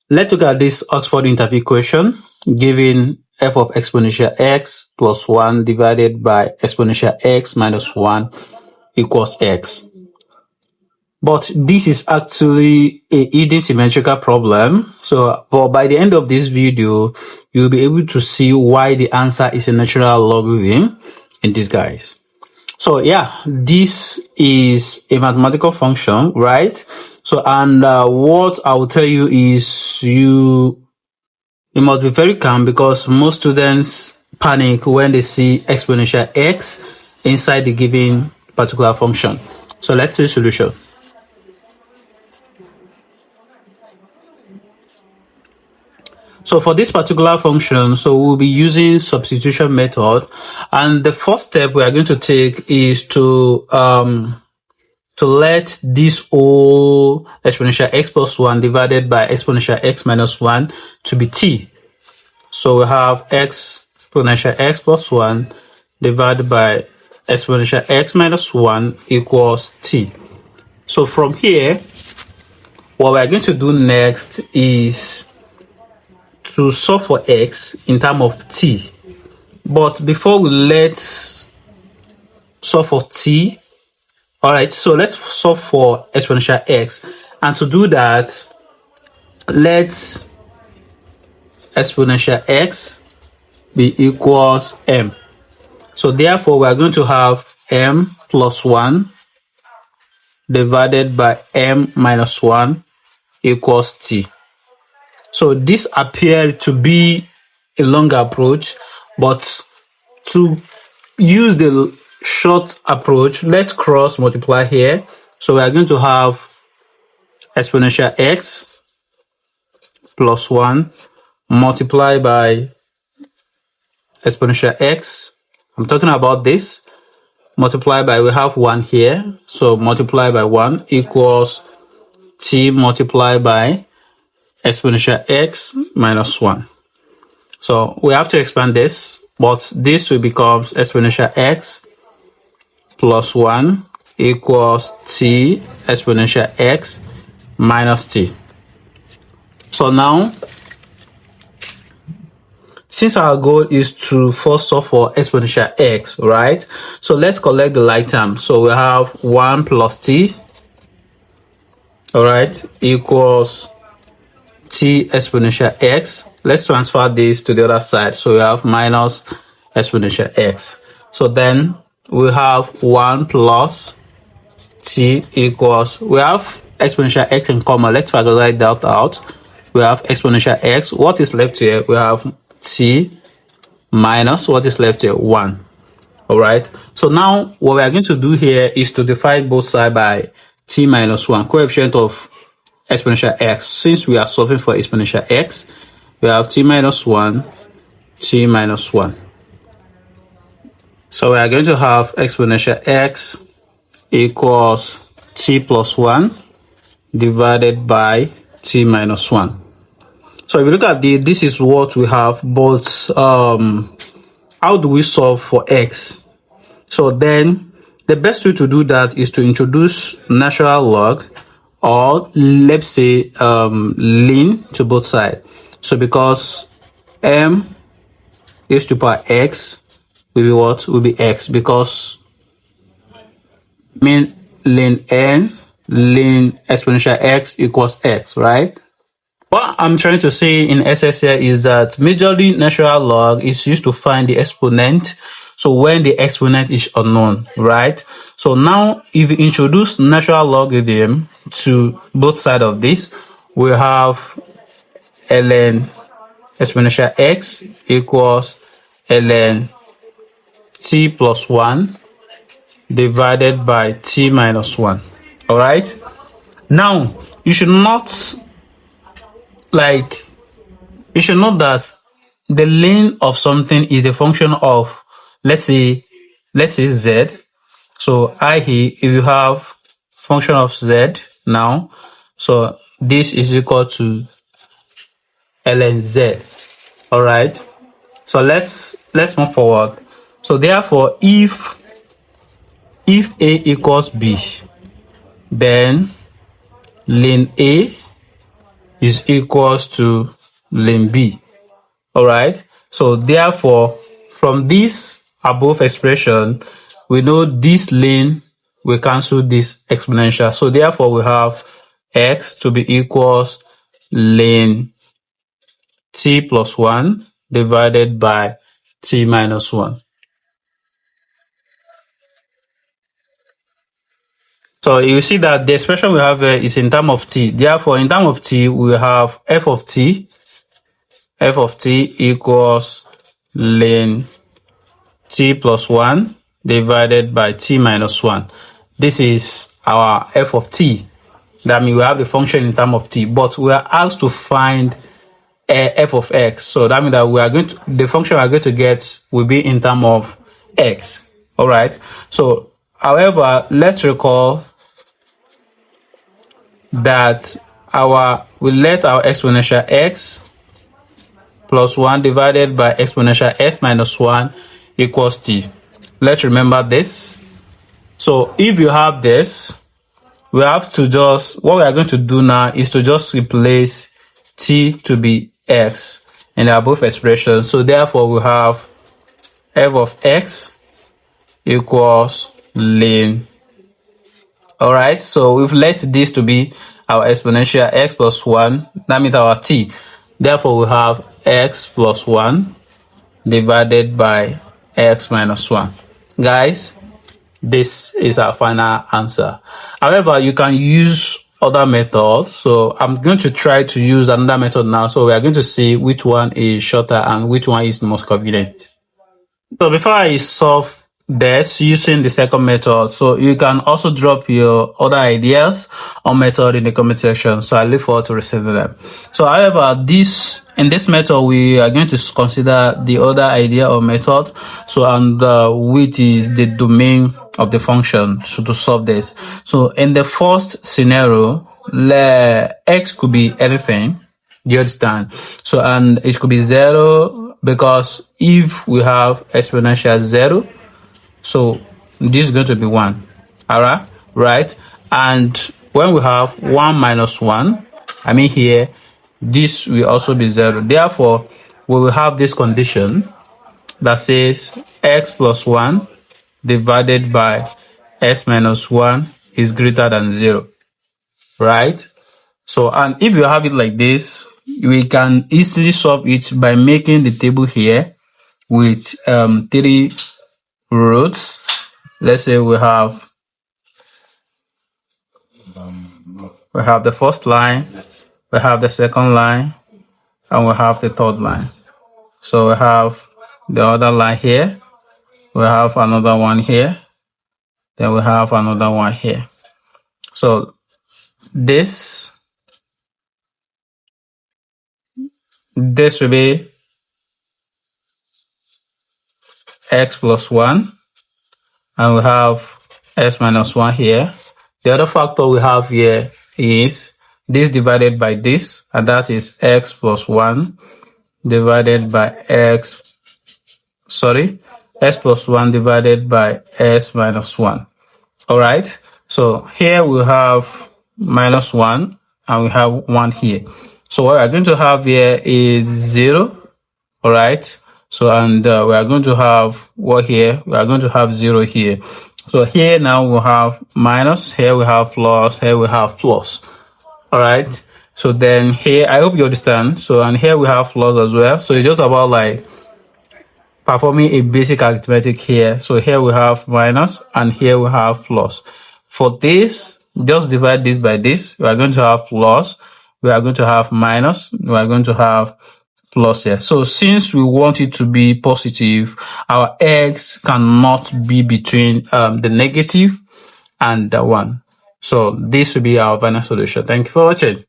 Let's look at this Oxford interview question given f of exponential x plus 1 divided by exponential x minus 1 equals x. But this is actually a hidden symmetrical problem. But by the end of this video, you'll be able to see why the answer is a natural logarithm in disguise. So yeah, this is a mathematical function, right? So, and what I will tell you is you must be very calm, because most students panic when they see exponential x inside the given particular function. So let's see solution. So for this particular function, so we'll be using substitution method, and the first step we are going to take is to let this whole exponential x plus 1 divided by exponential x minus 1 to be t. So we have exponential x plus 1 divided by exponential x minus 1 equals t. So from here, what we're going to do next is to solve for x in terms of t. But before let's solve for t, alright, so let's solve for exponential x. And to do that, let's exponential x be equals m. So therefore, we are going to have m plus 1 divided by m minus 1 equals t. So this appeared to be a long approach, but to use the short approach, let's cross multiply here. So we are going to have exponential x plus 1 multiplied by exponential x. I'm talking about this. Multiply by, we have 1 here. So multiply by 1 equals t multiplied by exponential x minus 1. So we have to expand this, but this will become exponential x plus 1 equals t exponential x minus t. So now, since our goal is to first solve for exponential x, right? So let's collect the like term. So we have 1 plus t, all right, equals t exponential x. Let's transfer this to the other side. So we have minus exponential x. So then we have 1 plus t equals, we have exponential x in common. Let's factorize that out. We have exponential x. What is left here? We have t minus, what is left here? 1. All right. So now what we are going to do here is to divide both sides by t minus 1, coefficient of exponential x. Since we are solving for exponential x, we have t minus 1, t minus 1. So we are going to have exponential x equals t plus 1 divided by t minus 1. So if you look at this is what we have, but how do we solve for x? So then the best way to do that is to introduce natural log, or let's say ln to both sides. So because m is to power x will be what? Will be x, because mean ln n ln exponential x equals x, right? What I'm trying to say in essence here is that majorly natural log is used to find the exponent. So when the exponent is unknown, right? So now if you introduce natural logarithm to both sides of this, we have ln exponential x equals ln t plus 1 divided by t minus 1. All right. Now you should not you should know that the length of something is a function of, let's say z. So i.e., if you have function of z now, so this is equal to ln z. All right. So let's move forward. So therefore, if a equals b, then ln a is equals to lane B. All right. So therefore, from this above expression, we know this lane will cancel this exponential. So therefore, we have x to be equals lane t plus 1 divided by t minus 1. So you see that the expression we have here is in terms of t. Therefore, in terms of t, we have f of t equals lane t plus 1 divided by t minus 1. This is our f of t. That means we have the function in terms of t, but we are asked to find f of x. So that means that we are going to, the function we are going to get will be in terms of x. All right. So, however, let's recall that we let our exponential x plus 1 divided by exponential x minus 1 equals t. Let's remember this. So if you have this, we have to what we are going to do now is to just replace t to be x in the above expression. So therefore we have f of x equals lane. All right, so we've let this to be our exponential x plus 1, that means our t. Therefore we have x plus 1 divided by x minus 1. Guys, this is our final answer. However, you can use other methods. So I'm going to try to use another method now. So we are going to see which one is shorter and which one is the most convenient. So before I solve this using the second method, so you can also drop your other ideas or method in the comment section. So I look forward to receiving them. So however, in this method, we are going to consider the other idea or method. So and which is the domain of the function. So to solve this, so in the first scenario, x could be anything. You understand? So and it could be 0, because if we have exponential 0, so this is going to be 1. Alright, right? And when we have 1 minus 1, I mean here, this will also be 0. Therefore, we will have this condition that says x plus 1 divided by x minus 1 is greater than 0. Right? So, and if you have it like this, we can easily solve it by making the table here with 3 rows. Let's say we have the first line, we have the second line, and we have the third line. So we have the other line here, we have another one here, then we have another one here. So this will be x plus 1, and we have x minus 1 here. The other factor we have here is this divided by this, and that is x plus 1 divided by x plus 1 divided by x minus 1. All right, so here we have minus 1 and we have 1 here. So what we're going to have here is 0. All right, so and we are going to have what here? We are going to have 0 here. So here now we have minus, here we have plus, here we have plus. All right, so then here, I hope you understand. So and here we have plus as well. So it's just about like performing a basic arithmetic here. So here we have minus and here we have plus. For this, just divide this by this. We are going to have plus, we are going to have minus, we are going to have plus here. So since we want it to be positive, our x cannot be between the negative and the 1. So this will be our final solution. Thank you for watching.